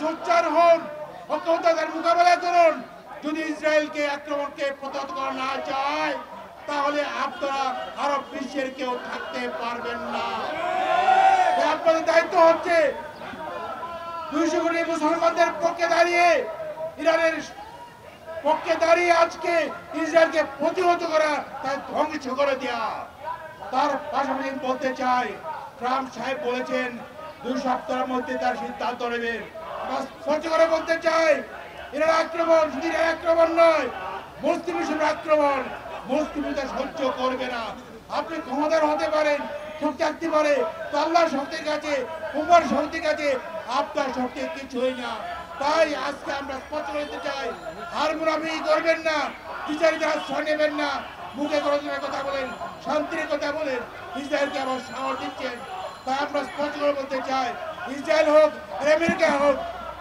সোচ্চার হন, ঐক্যবদ্ধতার মোকাবেলা করুন। যদি ইসরায়েলকে আক্রমণকে প্রতিহত করা না চায়, তাহলে আপনারা আরব বিশ্বের কেউ থাকতে পারবেন না। আপনাদের দায়িত্ব হচ্ছে 200 কোটি মুসলমানদের পক্ষে দাঁড়িয়ে, ইরানের পক্ষে দাঁড়িয়ে আজকে ইসরায়েলকে প্রতিহত করা, তাই ধ্বংস করে দেওয়া। তার পাশাপাশি বলতে চাই, ট্রাম্প সাহেব বলেছেন 2 সপ্তাহের মধ্যে তার সিদ্ধান্ত নেবেন। স্পষ্ট করে বলতে চাই, ইরান আক্রমণ শুধু ইরান আক্রমণ নয়, মুসলিম বিশ্বের আক্রমণ মুসলিমরা সহ্য করবে না। আপনি ক্ষমতার হতে পারেন, শক্তি থাকতে পারে, তো আল্লাহর শক্তির কাছে, উমর শক্তির কাছে আপনার শক্তি কিছুই না। তাই আজকে আমরা স্পষ্ট করতে চাই, আর মুনাফিকি করবেন না, বিচারিক আশ্রয় নেবেন না। মুখে গণতন্ত্রের কথা বলেন, শান্তির কথা বলেন, ইসরায়েলকে আবার সাহস দিচ্ছেন। তাই আমরা স্পষ্ট করে বলতে চাই, ইসরায়েল হোক আমেরিকা হোক,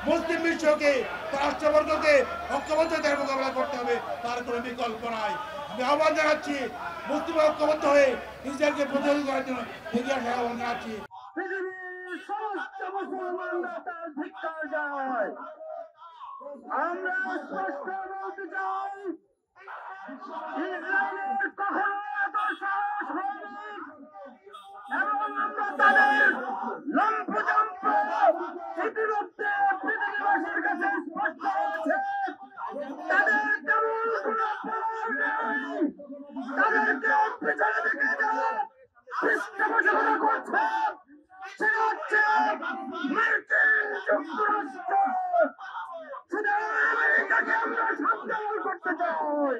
মুসলিম বিশ্বকে, রাষ্ট্রবর্গকে ঐক্যবদ্ধতার মোকাবেলা করতে হবে, তার কোনো বিকল্প নাই। আমি আহ্বান জানাচ্ছি, মুসলিম ঐক্যবদ্ধ হয়ে ইসরায়েলকে প্রতিহত করার জন্য এগিয়ে আসার আহ্বান জানাচ্ছি। আমরা স্পষ্ট বলতে চাই, ইসরায়েলের কখনো এত সাহস হয়নি এবং আমরা তাদের লম্পজম্প ইতিমধ্যে পৃথিবীবাসীর কাছে স্পষ্ট হয়েছে। তাদের তেমন কোন পাওয়ার নেই, তাদেরকে পিছনে থেকে যারা পৃষ্ঠপোষকতা করছে সেটা হচ্ছে মার্কিন যুক্তরাষ্ট্র। শুধু আমেরিকাকে আমরা সাবধান করতে চাই,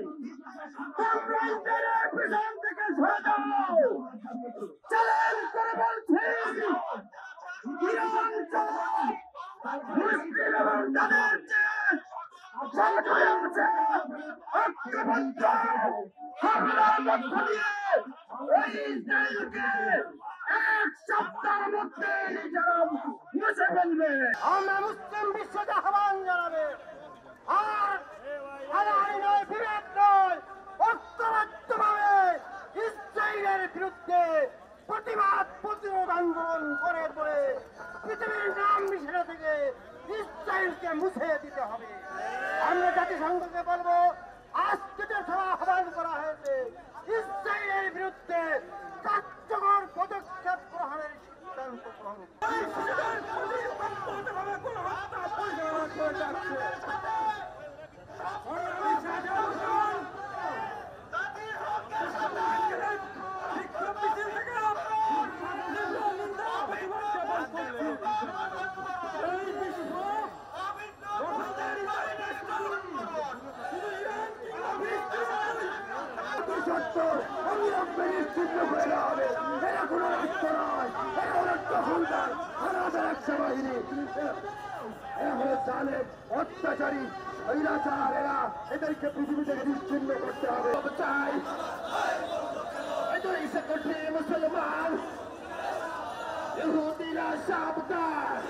তোমরা ইসরায়েলের পিছন থেকে সরে যাও। চ্যালেঞ্জ করে বলছি, ইরান মুসলিম এবং তাদের যে সংগঠন আছে ঐক্যবদ্ধ হামলার মধ্য দিয়ে ওই ইসরায়েলকে 1 সপ্তাহের মধ্যে নিজেরা মুছে ফেলবে। আমরা মুসলিম বিশ্বকে আহ্বান জানাবে, আর হানাহানি নয়, বিভেদ নয়, ঐক্যবদ্ধভাবে ইসরায়েলের বিরুদ্ধে প্রতিবাদ প্রতিরোধ আন্দোলন করে করে পৃথিবীর নাম মিশে থেকে ইসরায়েলকে মুছে দিতে হবে। আমরা জাতিসংঘকে বলবো, আজকে যে সভা আহ্বান করা হয়েছে, ইসরায়েলের বিরুদ্ধে কার্যকর পদক্ষেপ গ্রহণের সিদ্ধান্ত গ্রহণ অত্যাচারী স্বৈরাচার, এরা এদেরকে পৃথিবী থেকে নিশ্চিহ্ন করতে হবে। চাই মুসলমান ইহুদিরা সাবধান।